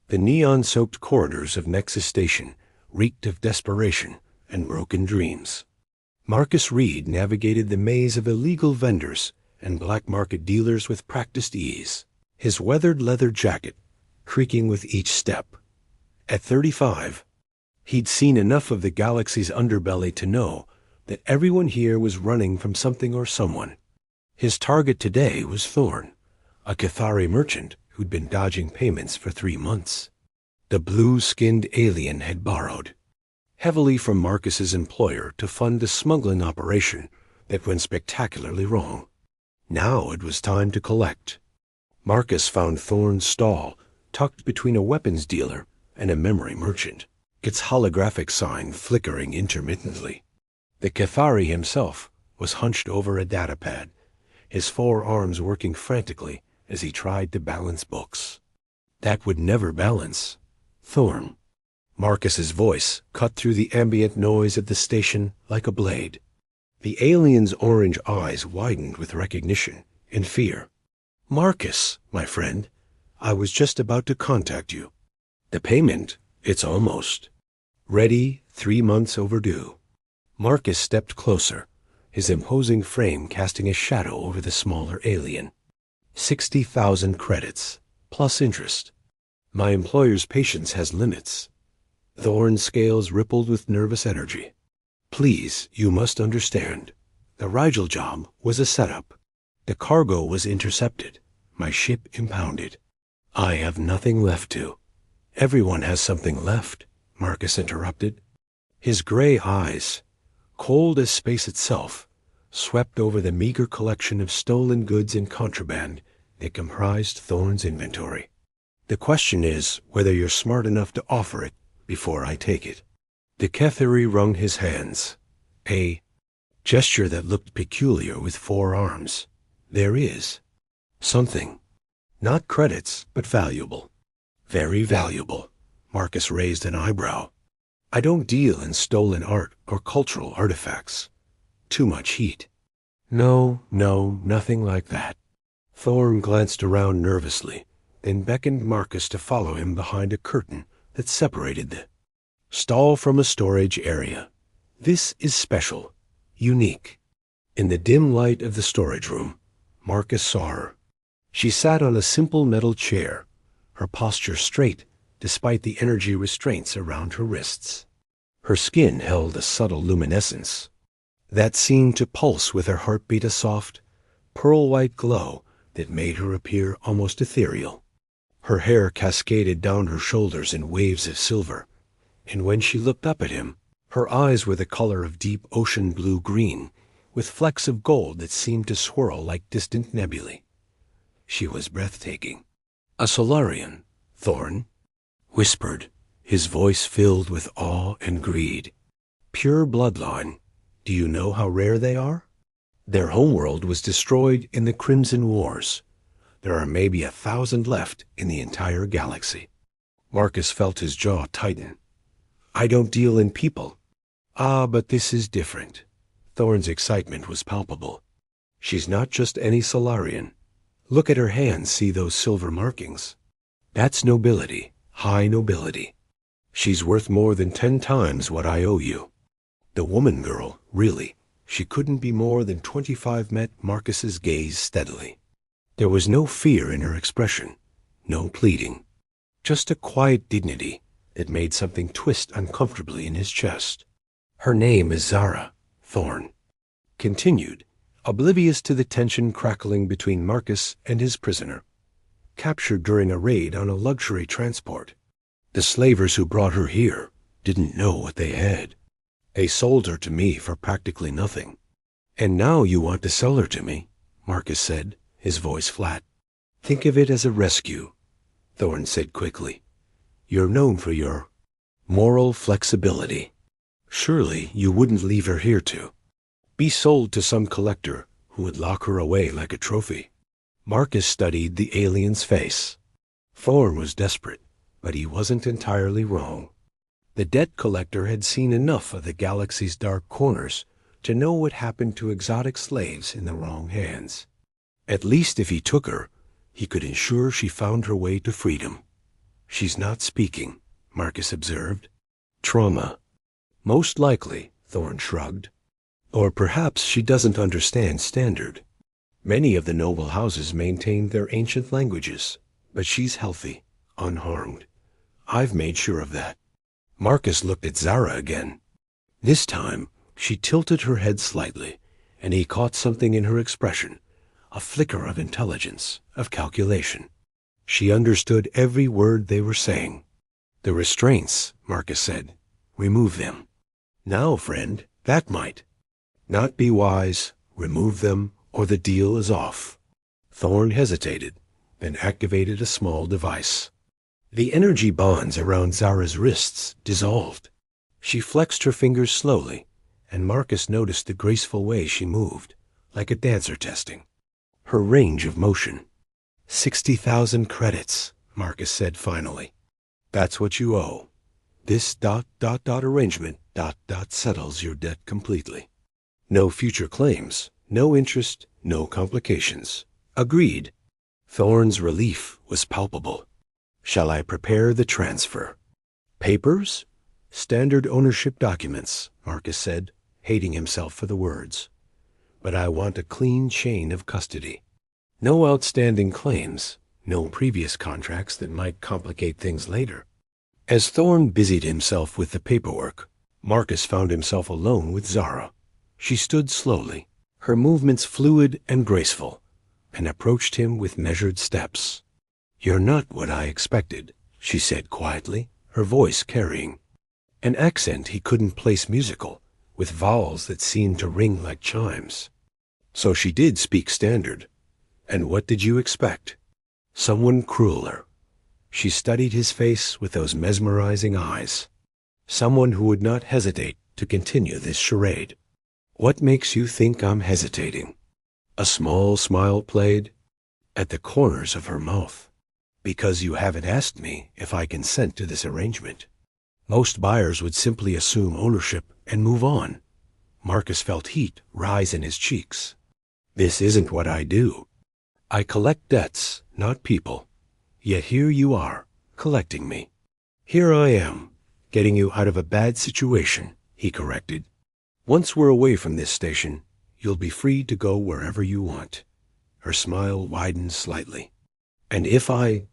The neon-soaked corridors of Nexus Station reeked of desperation and broken dreams. Marcus Reed navigated the maze of illegal vendors and black market dealers with practiced ease, his weathered leather jacket creaking with each step. At 35, he'd seen enough of the galaxy's underbelly to know that everyone here was running from something or someone. His target today was Thorn, a Cathari merchant who'd been dodging payments for 3 months. The blue-skinned alien had borrowed heavily from Marcus's employer to fund a smuggling operation that went spectacularly wrong. Now it was time to collect. Marcus found Thorn's stall tucked between a weapons dealer and a memory merchant, its holographic sign flickering intermittently. The Cathari himself was hunched over a datapad, his 4 arms working frantically as he tried to balance books. That would never balance. Thorn. Marcus's voice cut through the ambient noise at the station like a blade. The alien's orange eyes widened with recognition and fear. "Marcus, my friend, I was just about to contact you. The payment, it's almost ready, 3 months overdue." Marcus stepped closer, his imposing frame casting a shadow over the smaller alien. 60,000 credits, plus interest. My employer's patience has limits. Thorn's scales rippled with nervous energy. "Please, you must understand. The Rigel job was a setup. The cargo was intercepted, my ship impounded. I have nothing left to." "Everyone has something left," Marcus interrupted. His gray eyes, cold as space itself, swept over the meager collection of stolen goods and contraband that comprised Thorn's inventory. "The question is whether you're smart enough to offer it before I take it." The Cathari wrung his hands, a gesture that looked peculiar with 4 arms. "There is something. Not credits, but valuable. Very valuable." Marcus raised an eyebrow. "I don't deal in stolen art or cultural artifacts. Too much heat." No, nothing like that." Thorn glanced around nervously, then beckoned Marcus to follow him behind a curtain that separated the stall from a storage area. "This is special, unique." In the dim light of the storage room, Marcus saw her. She sat on a simple metal chair, her posture straight despite the energy restraints around her wrists. Her skin held a subtle luminescence that seemed to pulse with her heartbeat, a soft, pearl-white glow that made her appear almost ethereal. Her hair cascaded down her shoulders in waves of silver, and when she looked up at him, her eyes were the color of deep ocean blue-green, with flecks of gold that seemed to swirl like distant nebulae. She was breathtaking. "A Solarian, Thorn," whispered, his voice filled with awe and greed. "Pure bloodline. Do you know how rare they are? Their homeworld was destroyed in the Crimson Wars. There are maybe 1,000 left in the entire galaxy." Marcus felt his jaw tighten. "I don't deal in people." "Ah, but this is different." Thorn's excitement was palpable. "She's not just any Solarian. Look at her hands, see those silver markings? That's nobility, high nobility. She's worth more than 10 times what I owe you." The woman girl, really, she couldn't be more than 25, met Marcus's gaze steadily. There was no fear in her expression, no pleading, just a quiet dignity that made something twist uncomfortably in his chest. "Her name is Zara," Thorn continued, oblivious to the tension crackling between Marcus and his prisoner. "Captured during a raid on a luxury transport. The slavers who brought her here didn't know what they had. They sold her to me for practically nothing." "And now you want to sell her to me," Marcus said, his voice flat. "Think of it as a rescue," Thorn said quickly. "You're known for your moral flexibility. Surely you wouldn't leave her here to be sold to some collector who would lock her away like a trophy." Marcus studied the alien's face. Thorn was desperate, but he wasn't entirely wrong. The debt collector had seen enough of the galaxy's dark corners to know what happened to exotic slaves in the wrong hands. At least if he took her, he could ensure she found her way to freedom. She's not speaking, Marcus observed. Trauma. Most likely, Thorn shrugged. Or perhaps she doesn't understand Standard. Many of the noble houses maintained their ancient languages, but she's healthy, unharmed. I've made sure of that. Marcus looked at Zara again. This time, she tilted her head slightly, and he caught something in her expression, a flicker of intelligence, of calculation. She understood every word they were saying. The restraints, Marcus said. Remove them. Now, friend, that might. Not be wise, remove them, or the deal is off. Thorn hesitated, then activated a small device. The energy bonds around Zara's wrists dissolved. She flexed her fingers slowly, and Marcus noticed the graceful way she moved, like a dancer testing. Her range of motion. 60,000 credits, Marcus said finally. That's what you owe. This ... arrangement ... settles your debt completely. No future claims, no interest, no complications. Agreed. Thorn's relief was palpable. Shall I prepare the transfer? Papers? Standard ownership documents, Marcus said, hating himself for the words. But I want a clean chain of custody. No outstanding claims, no previous contracts that might complicate things later. As Thorn busied himself with the paperwork, Marcus found himself alone with Zara. She stood slowly, her movements fluid and graceful, and approached him with measured steps. You're not what I expected, she said quietly, her voice carrying. An accent he couldn't place musical, with vowels that seemed to ring like chimes. So she did speak Standard. And what did you expect? Someone crueler. She studied his face with those mesmerizing eyes. Someone who would not hesitate to continue this charade. What makes you think I'm hesitating? A small smile played at the corners of her mouth. Because you haven't asked me if I consent to this arrangement. Most buyers would simply assume ownership and move on. Marcus felt heat rise in his cheeks. This isn't what I do. I collect debts, not people. Yet here you are, collecting me. Here I am, getting you out of a bad situation, he corrected. Once we're away from this station, you'll be free to go wherever you want. Her smile widened slightly. And if I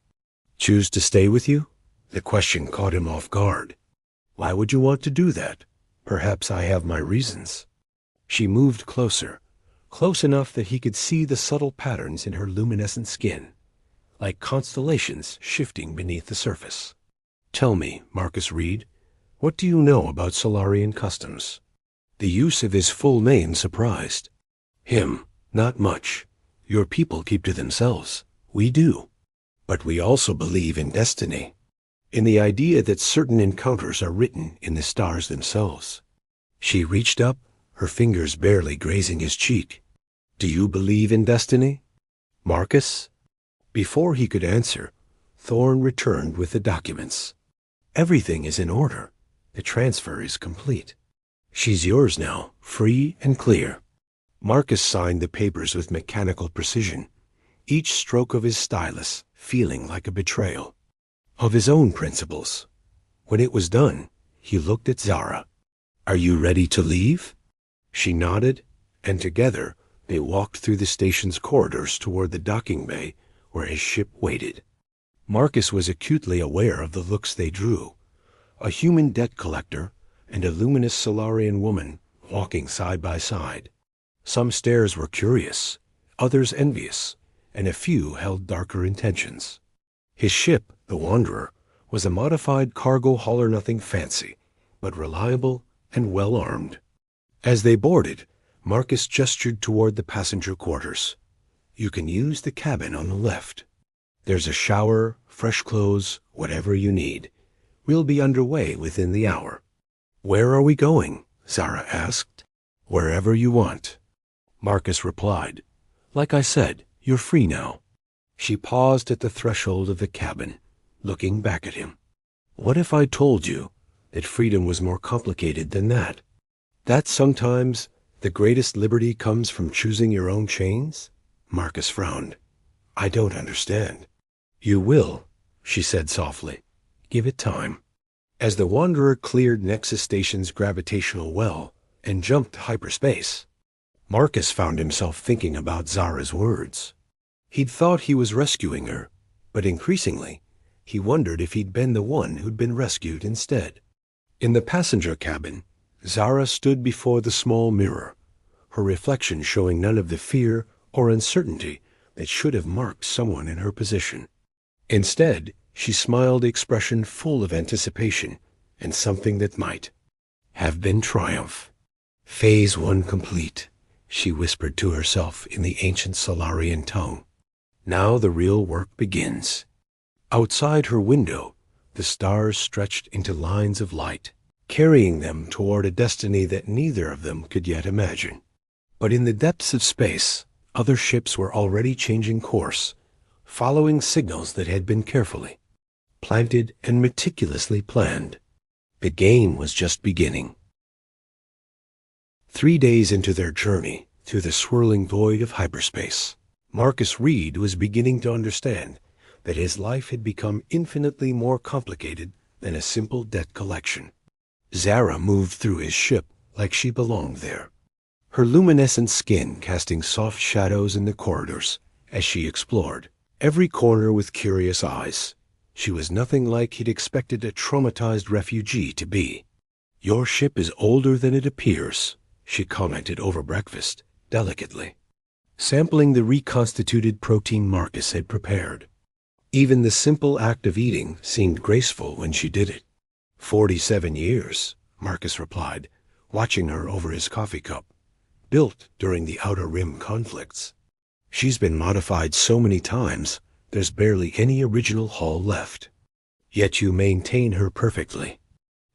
choose to stay with you? The question caught him off guard. Why would you want to do that? Perhaps I have my reasons. She moved closer, close enough that he could see the subtle patterns in her luminescent skin, like constellations shifting beneath the surface. Tell me, Marcus Reed, what do you know about Solarian customs? The use of his full name surprised him. Not much. Your people keep to themselves. We do. But we also believe in destiny, in the idea that certain encounters are written in the stars themselves. She reached up, her fingers barely grazing his cheek. Do you believe in destiny, Marcus? Before he could answer, Thorn returned with the documents. Everything is in order. The transfer is complete. She's yours now, free and clear. Marcus signed the papers with mechanical precision, each stroke of his stylus feeling like a betrayal of his own principles. When it was done, he looked at Zara. Are you ready to leave? She nodded, and together they walked through the station's corridors toward the docking bay where his ship waited. Marcus was acutely aware of the looks they drew. A human debt collector and a luminous Solarian woman walking side by side. Some stares were curious, others envious, and a few held darker intentions. His ship, the Wanderer, was a modified cargo hauler-nothing fancy, but reliable and well-armed. As they boarded, Marcus gestured toward the passenger quarters. You can use the cabin on the left. There's a shower, fresh clothes, whatever you need. We'll be underway within the hour. Where are we going? Zara asked. Wherever you want. Marcus replied. Like I said, you're free now. She paused at the threshold of the cabin, looking back at him. What if I told you that freedom was more complicated than that? That sometimes the greatest liberty comes from choosing your own chains? Marcus frowned. I don't understand. You will, she said softly. Give it time. As the Wanderer cleared Nexus Station's gravitational well and jumped to hyperspace, Marcus found himself thinking about Zara's words. He'd thought he was rescuing her, but increasingly, he wondered if he'd been the one who'd been rescued instead. In the passenger cabin, Zara stood before the small mirror, her reflection showing none of the fear or uncertainty that should have marked someone in her position. Instead, she smiled an expression full of anticipation and something that might have been triumph. Phase 1 complete, she whispered to herself in the ancient Solarian tongue. Now the real work begins. Outside her window, the stars stretched into lines of light, carrying them toward a destiny that neither of them could yet imagine. But in the depths of space, other ships were already changing course, following signals that had been carefully planted and meticulously planned. The game was just beginning. 3 days into their journey through the swirling void of hyperspace, Marcus Reed was beginning to understand that his life had become infinitely more complicated than a simple debt collection. Zara moved through his ship like she belonged there, her luminescent skin casting soft shadows in the corridors as she explored every corner with curious eyes. She was nothing like he'd expected a traumatized refugee to be. "Your ship is older than it appears," she commented over breakfast, delicately, sampling the reconstituted protein Marcus had prepared. Even the simple act of eating seemed graceful when she did it. 47 years, Marcus replied, watching her over his coffee cup. Built during the Outer Rim conflicts. She's been modified so many times, there's barely any original hull left. Yet you maintain her perfectly.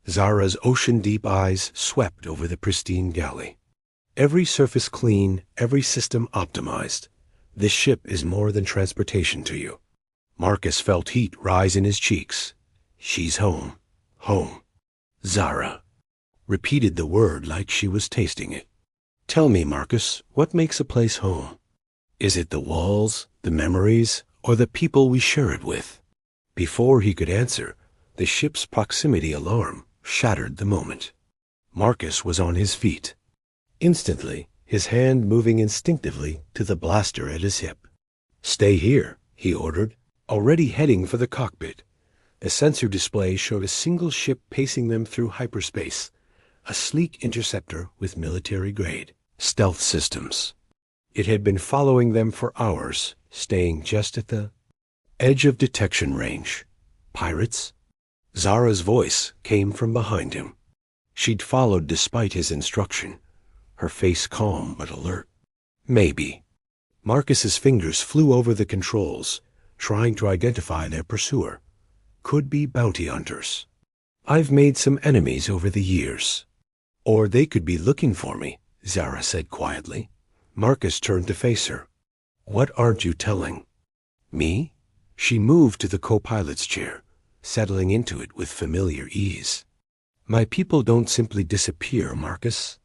Zara's ocean-deep eyes swept over the pristine galley. Every surface clean, every system optimized. This ship is more than transportation to you. Marcus felt heat rise in his cheeks. She's home. Home. Zara repeated the word like she was tasting it. Tell me, Marcus, what makes a place home? Is it the walls, the memories, or the people we share it with? Before he could answer, the ship's proximity alarm shattered the moment. Marcus was on his feet. Instantly, his hand moving instinctively to the blaster at his hip. "Stay here," he ordered, already heading for the cockpit. The sensor display showed a single ship pacing them through hyperspace, a sleek interceptor with military-grade stealth systems. It had been following them for hours, staying just at the edge of detection range. Pirates? Zara's voice came from behind him. She'd followed despite his instruction, her face calm but alert. Maybe. Marcus's fingers flew over the controls, trying to identify their pursuer. Could be bounty hunters. I've made some enemies over the years. Or they could be looking for me, Zara said quietly. Marcus turned to face her. What aren't you telling? Me? She moved to the co-pilot's chair, settling into it with familiar ease. My people don't simply disappear, Marcus.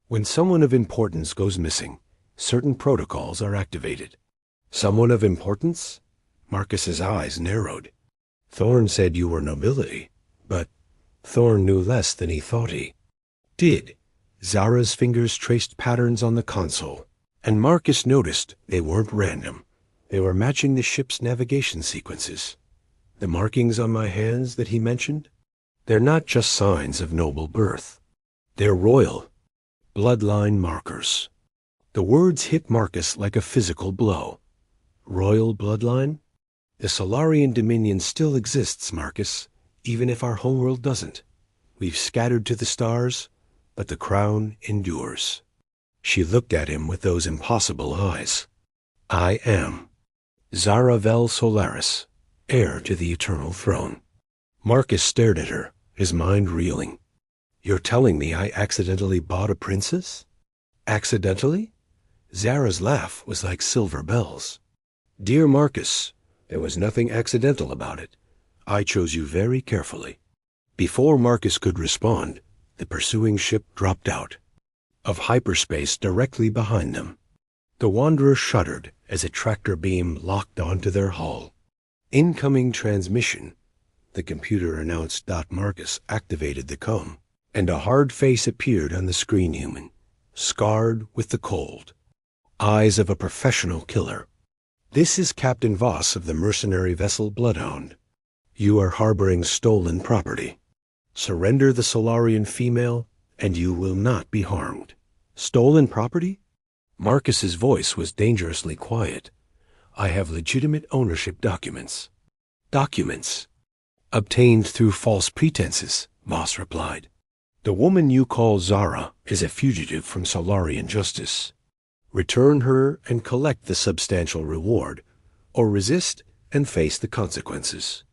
When someone of importance goes missing, certain protocols are activated. Someone of importance? Marcus's eyes narrowed. Thorn said you were nobility, but Thorn knew less than he thought he did. Zara's fingers traced patterns on the console, and Marcus noticed they weren't random. They were matching the ship's navigation sequences. The markings on my hands that he mentioned? They're not just signs of noble birth. They're royal bloodline markers. The words hit Marcus like a physical blow. Royal bloodline? The Solarian Dominion still exists, Marcus, even if our homeworld doesn't. We've scattered to the stars, but the crown endures. She looked at him with those impossible eyes. I am Zara Vel Solaris, heir to the eternal throne. Marcus stared at her, his mind reeling. You're telling me I accidentally bought a princess? Accidentally? Zara's laugh was like silver bells. Dear Marcus, there was nothing accidental about it. I chose you very carefully. Before Marcus could respond, the pursuing ship dropped out of hyperspace directly behind them. The Wanderer shuddered as a tractor beam locked onto their hull. Incoming transmission. The computer announced. Marcus activated the comb, and a hard face appeared on the screen. Human, scarred with the cold. Eyes of a professional killer. This is Captain Voss of the mercenary vessel Bloodhound. You are harboring stolen property. Surrender the Solarian female, and you will not be harmed. Stolen property? Marcus's voice was dangerously quiet. I have legitimate ownership documents. Documents? Obtained through false pretenses, Voss replied. The woman you call Zara is a fugitive from Solarian justice. Return her and collect the substantial reward, or resist and face the consequences.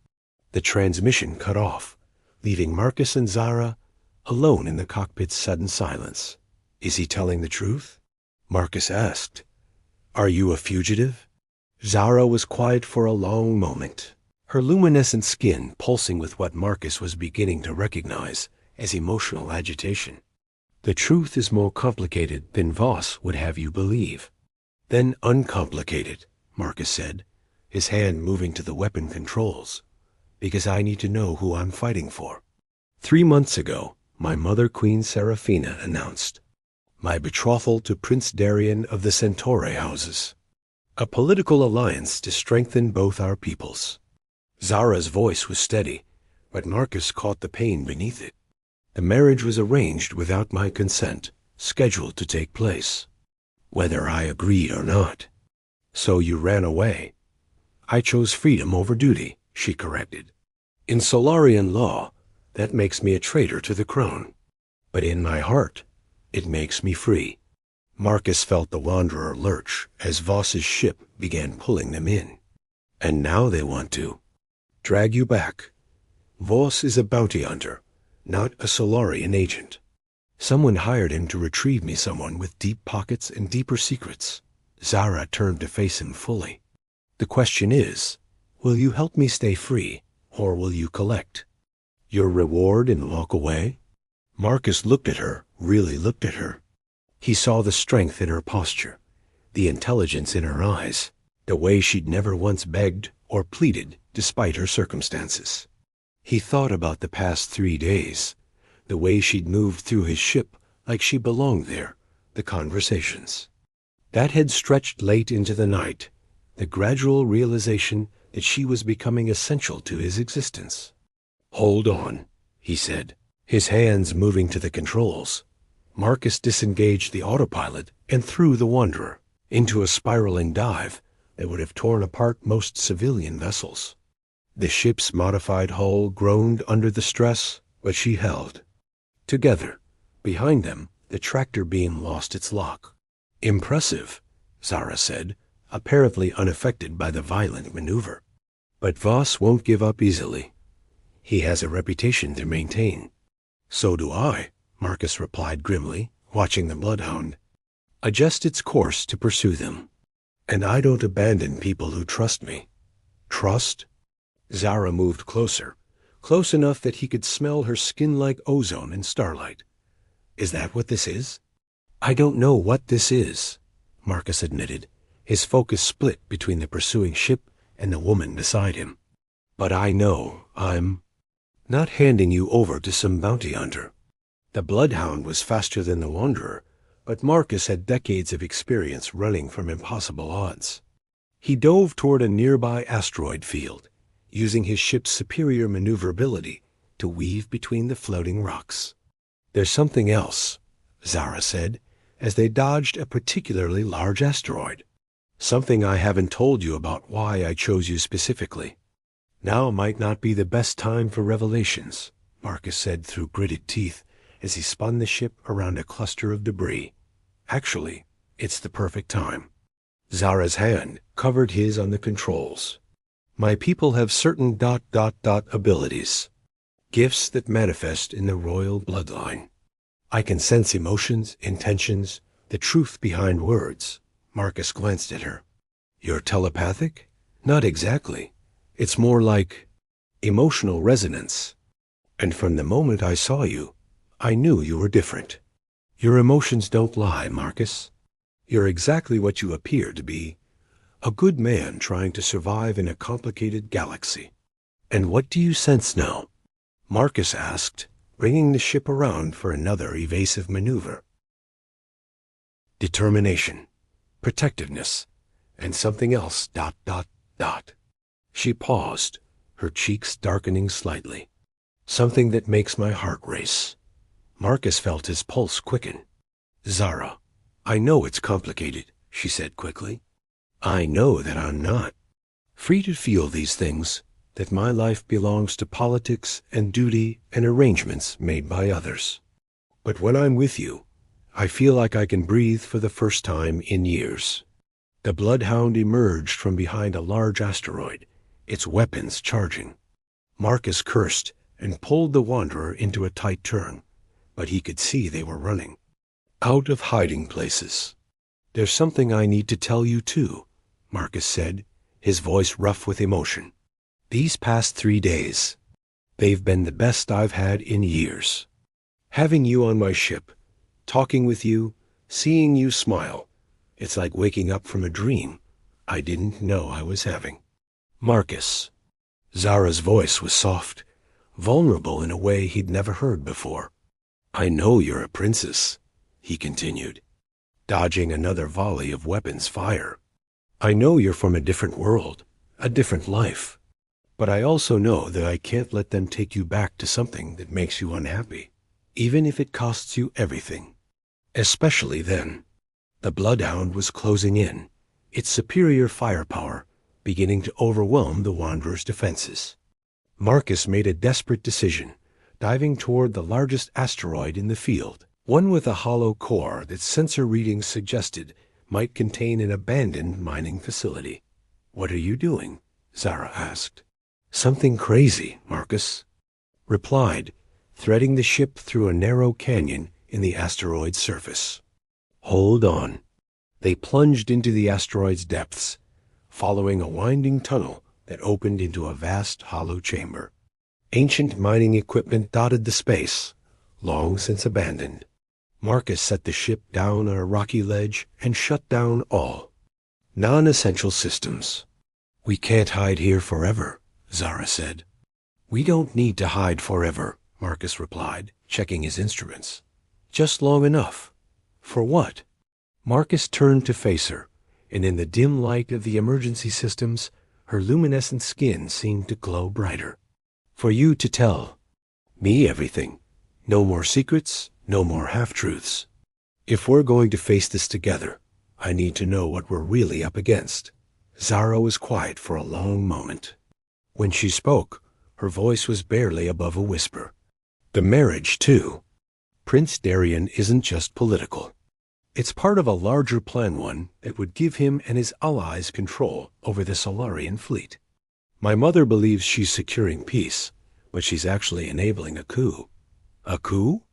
The transmission cut off, leaving Marcus and Zara alone in the cockpit's sudden silence. Is he telling the truth? Marcus asked. Are you a fugitive? Zara was quiet for a long moment, her luminescent skin pulsing with what Marcus was beginning to recognize as emotional agitation. The truth is more complicated than Voss would have you believe. Then uncomplicated, Marcus said, his hand moving to the weapon controls. Because I need to know who I'm fighting for. 3 months ago, my mother, Queen Seraphina, announced my betrothal to Prince Darien of the Centauri houses. A political alliance to strengthen both our peoples. Zara's voice was steady, but Marcus caught the pain beneath it. The marriage was arranged without my consent, scheduled to take place, whether I agreed or not. So you ran away. I chose freedom over duty, she corrected. In Solarian law, that makes me a traitor to the crown. But in my heart, it makes me free. Marcus felt the Wanderer lurch as Voss's ship began pulling them in. And now they want to drag you back. Voss is a bounty hunter, not a Solarian agent. Someone hired him to retrieve me, someone with deep pockets and deeper secrets. Zara turned to face him fully. The question is, will you help me stay free, or will you collect your reward and walk away? Marcus looked at her, really looked at her. He saw the strength in her posture, the intelligence in her eyes, the way she'd never once begged or pleaded despite her circumstances. He thought about the past 3 days, the way she'd moved through his ship like she belonged there, the conversations. That had stretched late into the night, the gradual realization that she was becoming essential to his existence. Hold on, he said, his hands moving to the controls. Marcus disengaged the autopilot and threw the Wanderer into a spiraling dive that would have torn apart most civilian vessels. The ship's modified hull groaned under the stress, but she held. Together, behind them, the tractor beam lost its lock. Impressive, Zara said, apparently unaffected by the violent maneuver. But Voss won't give up easily. He has a reputation to maintain. So do I, Marcus replied grimly, watching the Bloodhound adjust its course to pursue them. And I don't abandon people who trust me. Trust? Zara moved closer, close enough that he could smell her skin like ozone in starlight. Is that what this is? I don't know what this is, Marcus admitted, his focus split between the pursuing ship and the woman beside him. But I know I'm not handing you over to some bounty hunter. The Bloodhound was faster than the Wanderer, but Marcus had decades of experience running from impossible odds. He dove toward a nearby asteroid field, using his ship's superior maneuverability to weave between the floating rocks. There's something else, Zara said, as they dodged a particularly large asteroid. Something I haven't told you about why I chose you specifically. Now might not be the best time for revelations, Marcus said through gritted teeth as he spun the ship around a cluster of debris. Actually, it's the perfect time. Zara's hand covered his on the controls. My people have certain ... abilities. Gifts that manifest in the royal bloodline. I can sense emotions, intentions, the truth behind words. Marcus glanced at her. You're telepathic? Not exactly. It's more like emotional resonance. And from the moment I saw you, I knew you were different. Your emotions don't lie, Marcus. You're exactly what you appear to be. A good man trying to survive in a complicated galaxy. And what do you sense now? Marcus asked, bringing the ship around for another evasive maneuver. Determination, protectiveness, and something else, ... She paused, her cheeks darkening slightly. Something that makes my heart race. Marcus felt his pulse quicken. Zara, I know it's complicated, she said quickly. I know that I'm not free to feel these things, that my life belongs to politics and duty and arrangements made by others. But when I'm with you, I feel like I can breathe for the first time in years. The bloodhound emerged from behind a large asteroid, its weapons charging. Marcus cursed and pulled the wanderer into a tight turn, but he could see they were running out of hiding places. There's something I need to tell you too, Marcus said, his voice rough with emotion. These past 3 days, they've been the best I've had in years. Having you on my ship, talking with you, seeing you smile, it's like waking up from a dream I didn't know I was having. Marcus. Zara's voice was soft, vulnerable in a way he'd never heard before. I know you're a princess, he continued, dodging another volley of weapons fire. I know you're from a different world, a different life. But I also know that I can't let them take you back to something that makes you unhappy, even if it costs you everything. Especially then. The bloodhound was closing in, its superior firepower beginning to overwhelm the Wanderer's defenses. Marcus made a desperate decision, diving toward the largest asteroid in the field, one with a hollow core that sensor readings suggested might contain an abandoned mining facility. What are you doing? Zara asked. Something crazy, Marcus replied, threading the ship through a narrow canyon in the asteroid's surface. Hold on. They plunged into the asteroid's depths, following a winding tunnel that opened into a vast hollow chamber. Ancient mining equipment dotted the space, long since abandoned. Marcus set the ship down on a rocky ledge and shut down all non-essential systems. We can't hide here forever, Zara said. We don't need to hide forever, Marcus replied, checking his instruments. Just long enough. For what? Marcus turned to face her, and in the dim light of the emergency systems, her luminescent skin seemed to glow brighter. For you to tell me everything. No more secrets, no more half-truths. If we're going to face this together, I need to know what we're really up against. Zara was quiet for a long moment. When she spoke, her voice was barely above a whisper. The marriage, too. Prince Darien isn't just political. It's part of a larger plan, one that would give him and his allies control over the Solarian fleet. My mother believes she's securing peace, but she's actually enabling a coup. A coup?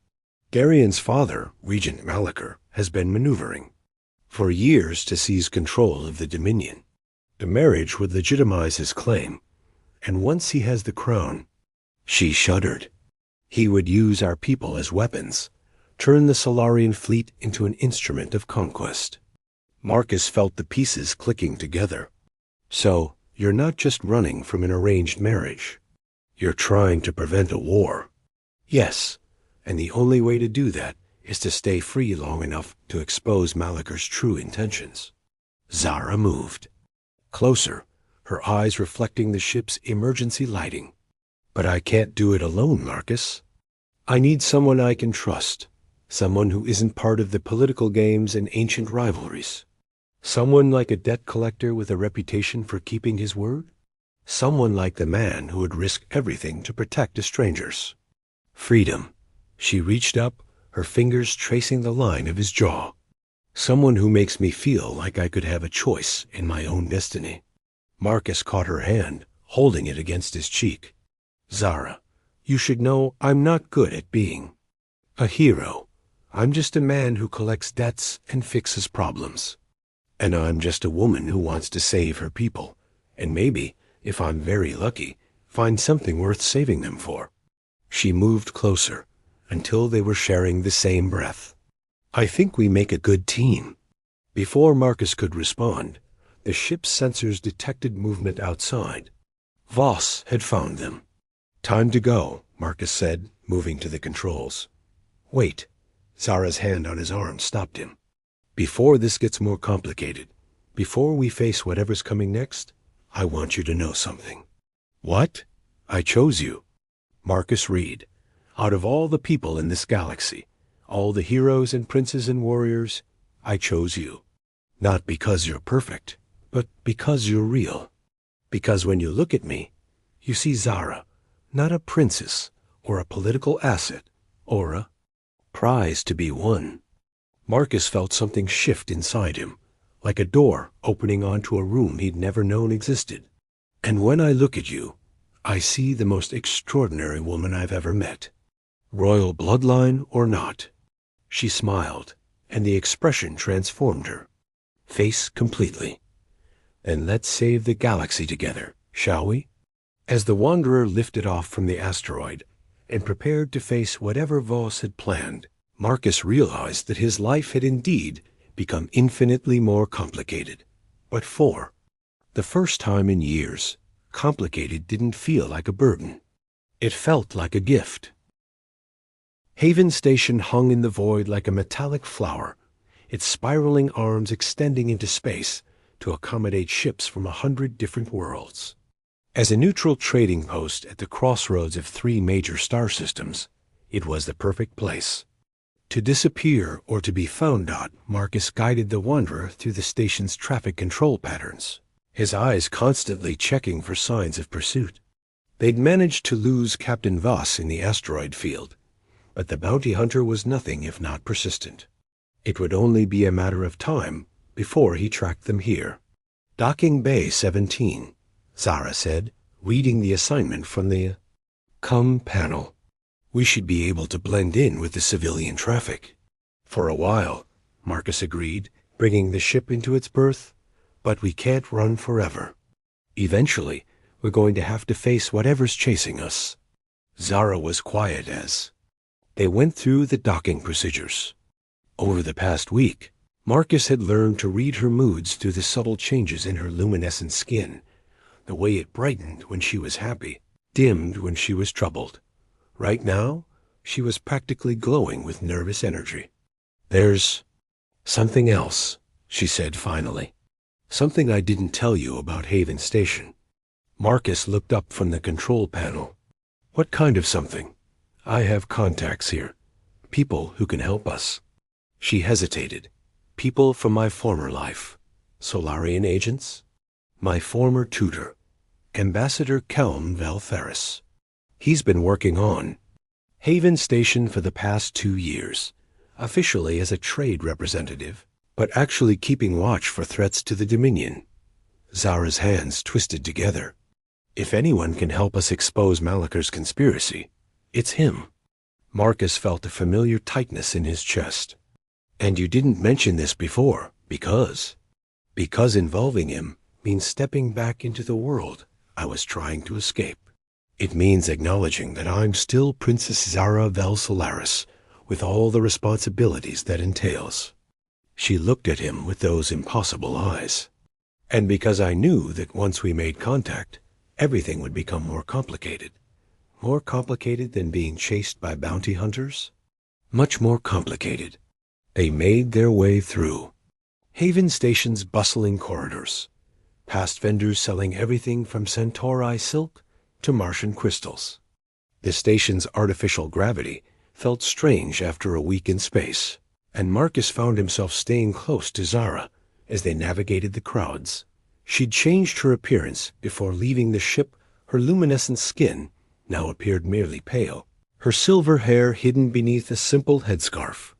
Darien's father, Regent Malachar, has been maneuvering for years to seize control of the Dominion. The marriage would legitimize his claim, and once he has the crown, she shuddered. He would use our people as weapons, turn the Solarian fleet into an instrument of conquest. Marcus felt the pieces clicking together. So, you're not just running from an arranged marriage. You're trying to prevent a war. Yes, and the only way to do that is to stay free long enough to expose Malachar's true intentions. Zara moved. Closer, her eyes reflecting the ship's emergency lighting. But I can't do it alone, Marcus. I need someone I can trust. Someone who isn't part of the political games and ancient rivalries. Someone like a debt collector with a reputation for keeping his word. Someone like the man who would risk everything to protect strangers. Freedom. She reached up, her fingers tracing the line of his jaw. Someone who makes me feel like I could have a choice in my own destiny. Marcus caught her hand, holding it against his cheek. Zara, you should know I'm not good at being a hero. I'm just a man who collects debts and fixes problems. And I'm just a woman who wants to save her people, and maybe, if I'm very lucky, find something worth saving them for. She moved closer, until they were sharing the same breath. I think we make a good team. Before Marcus could respond, the ship's sensors detected movement outside. Voss had found them. "Time to go," Marcus said, moving to the controls. "Wait." Zara's hand on his arm stopped him. "Before this gets more complicated, before we face whatever's coming next, I want you to know something." "What?" "I chose you." Marcus Reed. "Out of all the people in this galaxy, all the heroes and princes and warriors, I chose you. Not because you're perfect, but because you're real. Because when you look at me, you see Zara, not a princess or a political asset or a prize to be won." Marcus felt something shift inside him, like a door opening onto a room he'd never known existed. "And when I look at you, I see the most extraordinary woman I've ever met. Royal bloodline or not." She smiled, and the expression transformed her face completely. "And let's save the galaxy together, shall we?" As the Wanderer lifted off from the asteroid and prepared to face whatever Voss had planned, Marcus realized that his life had indeed become infinitely more complicated. But for the first time in years, complicated didn't feel like a burden. It felt like a gift. Haven Station hung in the void like a metallic flower, its spiraling arms extending into space to accommodate ships from 100 different worlds. As a neutral trading post at the crossroads of 3 major star systems, it was the perfect place. To disappear or to be found out, Marcus guided the Wanderer through the station's traffic control patterns, his eyes constantly checking for signs of pursuit. They'd managed to lose Captain Voss in the asteroid field, but the bounty hunter was nothing if not persistent. It would only be a matter of time before he tracked them here. "Docking Bay 17, Zara said, reading the assignment from the Come panel. "We should be able to blend in with the civilian traffic." "For a while," Marcus agreed, bringing the ship into its berth. "But we can't run forever. Eventually, we're going to have to face whatever's chasing us." Zara was quiet as they went through the docking procedures. Over the past week, Marcus had learned to read her moods through the subtle changes in her luminescent skin, the way it brightened when she was happy, dimmed when she was troubled. Right now, she was practically glowing with nervous energy. "There's something else," she said finally. "Something I didn't tell you about Haven Station." Marcus looked up from the control panel. "What kind of something?" "I have contacts here. People who can help us." She hesitated. "People from my former life. Solarian agents?" "My former tutor, Ambassador Kelm Valferris. He's been working on Haven Station for the past 2 years, officially as a trade representative, but actually keeping watch for threats to the Dominion." Zara's hands twisted together. "If anyone can help us expose Malaker's conspiracy, it's him." Marcus felt a familiar tightness in his chest. "And you didn't mention this before, because involving him means stepping back into the world I was trying to escape. It means acknowledging that I'm still Princess Zara Vel Solaris, with all the responsibilities that entails." She looked at him with those impossible eyes. "And because I knew that once we made contact, everything would become more complicated. More complicated than being chased by bounty hunters? Much more complicated." They made their way through Haven Station's bustling corridors, past vendors selling everything from Centauri silk to Martian crystals. The station's artificial gravity felt strange after a week in space, and Marcus found himself staying close to Zara as they navigated the crowds. She'd changed her appearance before leaving the ship. Her luminescent skin now appeared merely pale, her silver hair hidden beneath a simple headscarf.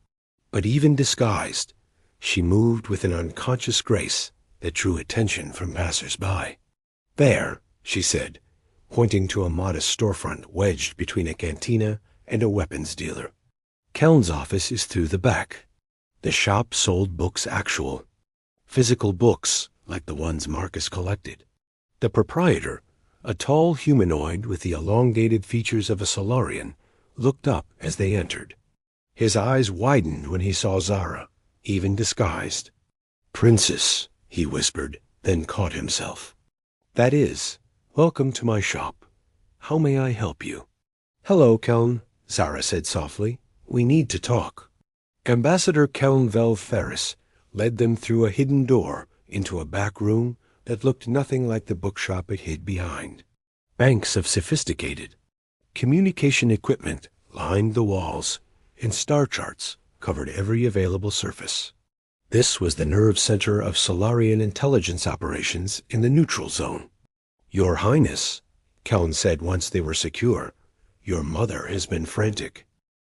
But even disguised, she moved with an unconscious grace that drew attention from passers-by. "There," she said, pointing to a modest storefront wedged between a cantina and a weapons dealer. "Keln's office is through the back." The shop sold books actual, physical books like the ones Marcus collected. The proprietor, a tall humanoid with the elongated features of a Solarian, looked up as they entered. His eyes widened when he saw Zara, even disguised. "Princess," he whispered, then caught himself. "That is, Welcome to my shop. How may I help you? Hello, Keln, Zara said softly. We need to talk. Ambassador Keln Vel Ferris led them through a hidden door into a back room that looked nothing like the bookshop it hid behind. Banks of sophisticated communication equipment lined the walls, and star charts covered every available surface. This was the nerve center of Solarian intelligence operations in the neutral zone. Your Highness, Keln said once they were secure, your mother has been frantic.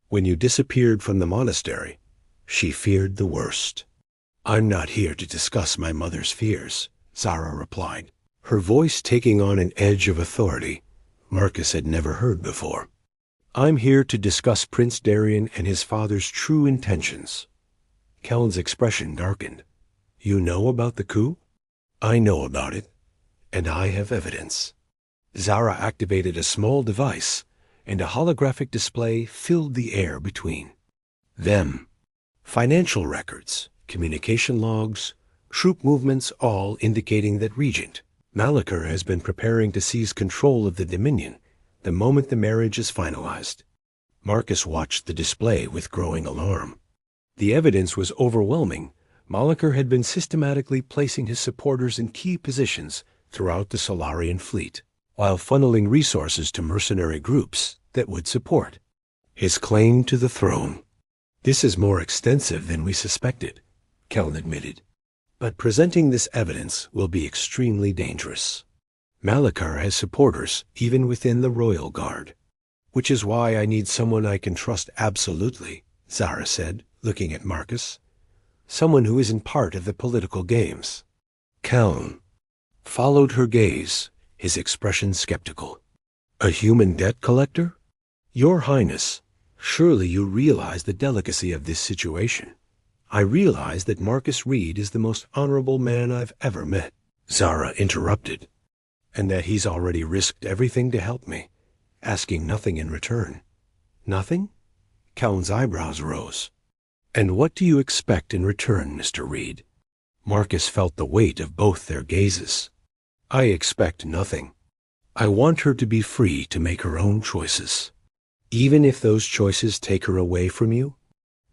When you disappeared from the monastery, she feared the worst. I'm not here to discuss my mother's fears, Zara replied, her voice taking on an edge of authority Marcus had never heard before. I'm here to discuss Prince Darien and his father's true intentions. Keln's expression darkened. You know about the coup? I know about it, and I have evidence. Zara activated a small device, and a holographic display filled the air between them. Financial records, communication logs, troop movements, all indicating that Regent Malachar has been preparing to seize control of the Dominion the moment the marriage is finalized. Marcus watched the display with growing alarm. The evidence was overwhelming. Malachar had been systematically placing his supporters in key positions throughout the Solarian fleet, while funneling resources to mercenary groups that would support his claim to the throne. This is more extensive than we suspected, Keln admitted. But presenting this evidence will be extremely dangerous. Malachar has supporters even within the Royal Guard, which is why I need someone I can trust absolutely, Zara said, looking at Marcus. Someone who isn't part of the political games. Keln followed her gaze, his expression skeptical. A human debt collector? Your Highness, surely you realize the delicacy of this situation. I realize that Marcus Reed is the most honorable man I've ever met, Zara interrupted, and that he's already risked everything to help me, asking nothing in return. Nothing? Keln's eyebrows rose. And what do you expect in return, Mr. Reed? Marcus felt the weight of both their gazes. I expect nothing. I want her to be free to make her own choices, even if those choices take her away from you.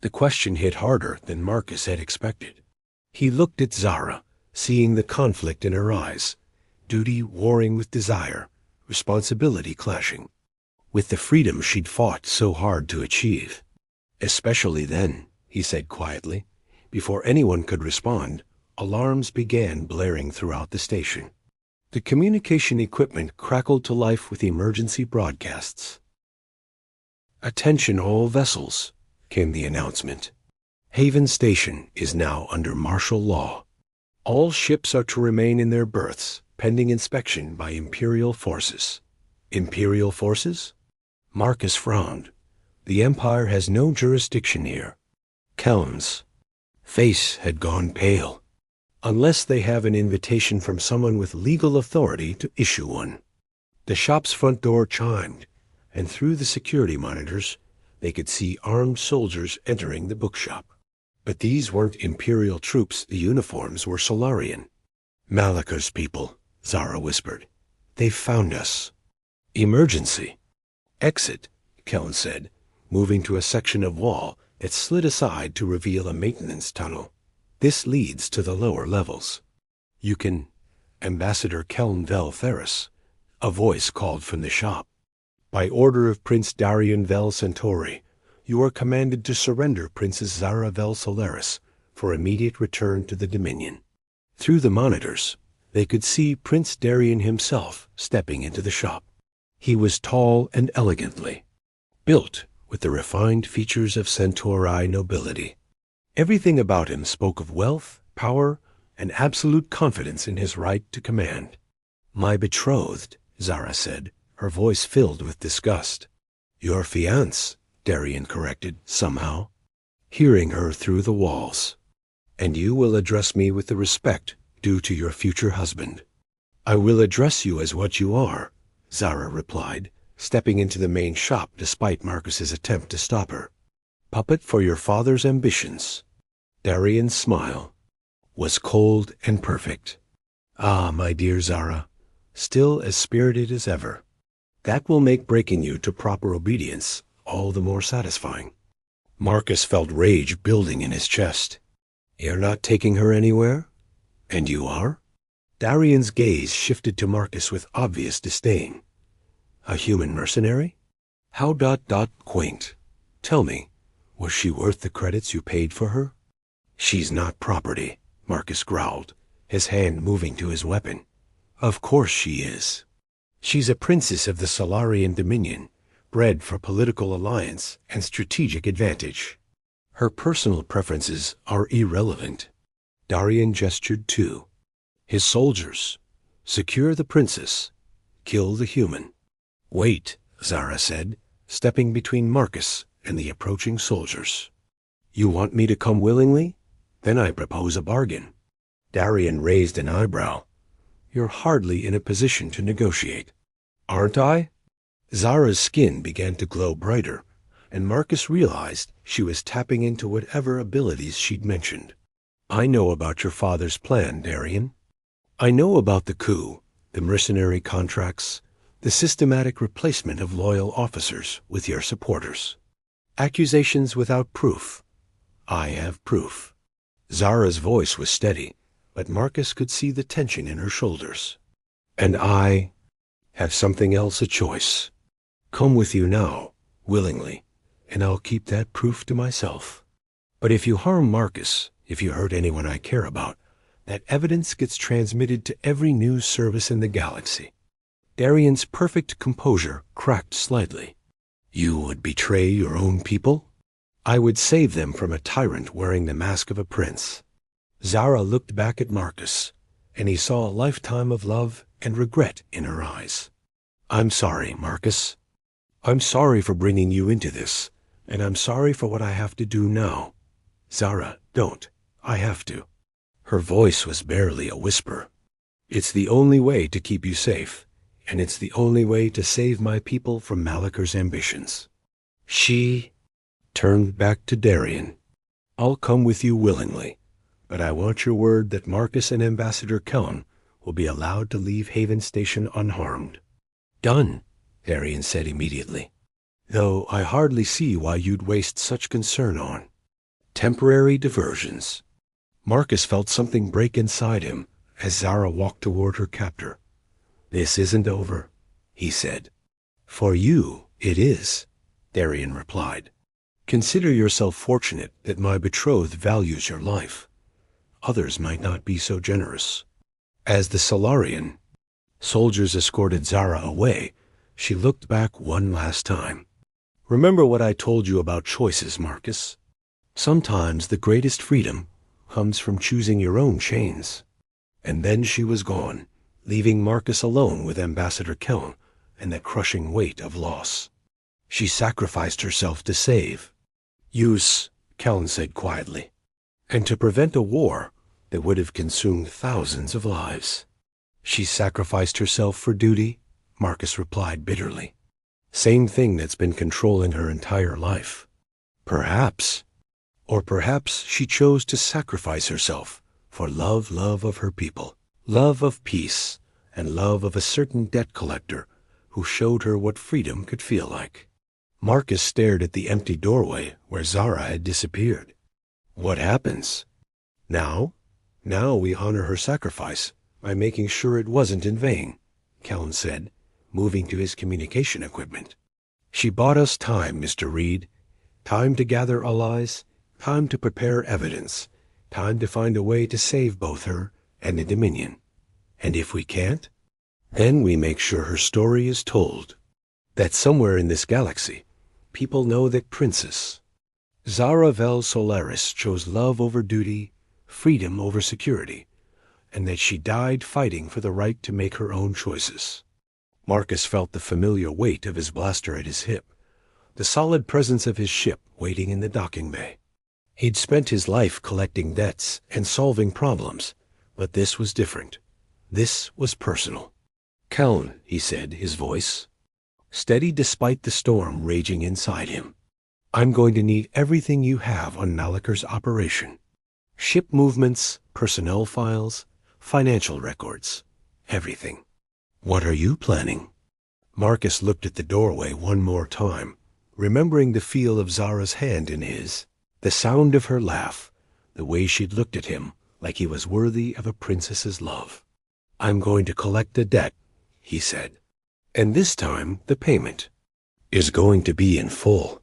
The question hit harder than Marcus had expected. He looked at Zara, seeing the conflict in her eyes, duty warring with desire, responsibility clashing, with the freedom she'd fought so hard to achieve. Especially then, he said quietly. Before anyone could respond, alarms began blaring throughout the station. The communication equipment crackled to life with emergency broadcasts. Attention all vessels, came the announcement. Haven Station is now under martial law. All ships are to remain in their berths, pending inspection by Imperial forces. Imperial forces? Marcus frowned. The Empire has no jurisdiction here. Keln's face had gone pale. Unless they have an invitation from someone with legal authority to issue one. The shop's front door chimed, and through the security monitors, they could see armed soldiers entering the bookshop. But these weren't Imperial troops, the uniforms were Solarian. Malachar's people, Zara whispered. They've found us. Emergency. Exit, Keln said, moving to a section of wall that slid aside to reveal a maintenance tunnel. This leads to the lower levels. You can... Ambassador Keln Vel Ferris, a voice called from the shop. By order of Prince Darien Vel Centauri, you are commanded to surrender Princess Zara Vel Solaris for immediate return to the Dominion. Through the monitors, they could see Prince Darien himself stepping into the shop. He was tall and elegantly built with the refined features of Centauri nobility. Everything about him spoke of wealth, power, and absolute confidence in his right to command. My betrothed, Zara said, her voice filled with disgust. Your fiancé, Darien corrected, somehow, hearing her through the walls. And you will address me with the respect due to your future husband. I will address you as what you are, Zara replied, stepping into the main shop despite Marcus's attempt to stop her. Puppet for your father's ambitions. Darien's smile was cold and perfect. Ah, my dear Zara, still as spirited as ever. That will make breaking you to proper obedience all the more satisfying. Marcus felt rage building in his chest. You're not taking her anywhere? And you are? Darian's gaze shifted to Marcus with obvious disdain. A human mercenary? How quaint. Tell me, was she worth the credits you paid for her? She's not property, Marcus growled, his hand moving to his weapon. Of course she is. She's a princess of the Solarian Dominion, bred for political alliance and strategic advantage. Her personal preferences are irrelevant. Darian gestured too. His soldiers. Secure the princess. Kill the human. Wait, Zara said, stepping between Marcus and the approaching soldiers. You want me to come willingly? Then I propose a bargain. Darian raised an eyebrow. You're hardly in a position to negotiate. Aren't I? Zara's skin began to glow brighter, and Marcus realized she was tapping into whatever abilities she'd mentioned. I know about your father's plan, Darian. I know about the coup, the mercenary contracts, the systematic replacement of loyal officers with your supporters. Accusations without proof. I have proof. Zara's voice was steady, but Marcus could see the tension in her shoulders. And I have something else, a choice. Come with you now, willingly, and I'll keep that proof to myself. But if you harm Marcus, if you hurt anyone I care about, that evidence gets transmitted to every news service in the galaxy. Darian's perfect composure cracked slightly. You would betray your own people? I would save them from a tyrant wearing the mask of a prince. Zara looked back at Marcus, and he saw a lifetime of love and regret in her eyes. I'm sorry, Marcus. I'm sorry for bringing you into this, and I'm sorry for what I have to do now. Zara, don't. I have to. Her voice was barely a whisper. It's the only way to keep you safe, and it's the only way to save my people from Malaker's ambitions. She turned back to Darian. I'll come with you willingly, but I want your word that Marcus and Ambassador Kellan will be allowed to leave Haven Station unharmed. Done, Darian said immediately. Though I hardly see why you'd waste such concern on temporary diversions. Marcus felt something break inside him as Zara walked toward her captor. This isn't over, he said. For you, it is, Darian replied. Consider yourself fortunate that my betrothed values your life. Others might not be so generous. As the Solarian soldiers escorted Zara away, she looked back one last time. Remember what I told you about choices, Marcus. Sometimes the greatest freedom comes from choosing your own chains. And then she was gone, leaving Marcus alone with Ambassador Kellan and the crushing weight of loss. She sacrificed herself to save. Use, Kellan said quietly, and to prevent a war that would have consumed thousands of lives. She sacrificed herself for duty, Marcus replied bitterly. Same thing that's been controlling her entire life. Perhaps. Or perhaps she chose to sacrifice herself for love of her people, love of peace, and love of a certain debt collector who showed her what freedom could feel like. Marcus stared at the empty doorway where Zara had disappeared. What happens? Now we honor her sacrifice by making sure it wasn't in vain, Kellan said, moving to his communication equipment. She bought us time, Mr. Reed. Time to gather allies, time to prepare evidence, time to find a way to save both her and the Dominion. And if we can't, then we make sure her story is told. That somewhere in this galaxy, people know that Princess Zara Vel Solaris chose love over duty, freedom over security, and that she died fighting for the right to make her own choices. Marcus felt the familiar weight of his blaster at his hip, the solid presence of his ship waiting in the docking bay. He'd spent his life collecting debts and solving problems, but this was different. This was personal. Kellan, he said, his voice steady despite the storm raging inside him. I'm going to need everything you have on Malaker's operation. Ship movements, personnel files, financial records, everything. What are you planning? Marcus looked at the doorway one more time, remembering the feel of Zara's hand in his, the sound of her laugh, the way she'd looked at him like he was worthy of a princess's love. I'm going to collect a debt, he said. And this time the payment is going to be in full.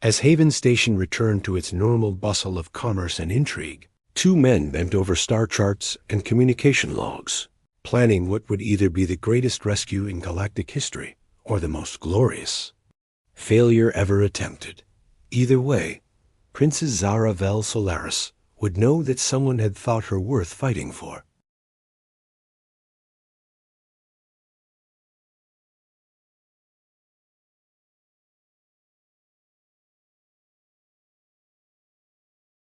As Haven Station returned to its normal bustle of commerce and intrigue, two men bent over star charts and communication logs, planning what would either be the greatest rescue in galactic history or the most glorious failure ever attempted. Either way, Princess Zara Vel Solaris would know that someone had thought her worth fighting for.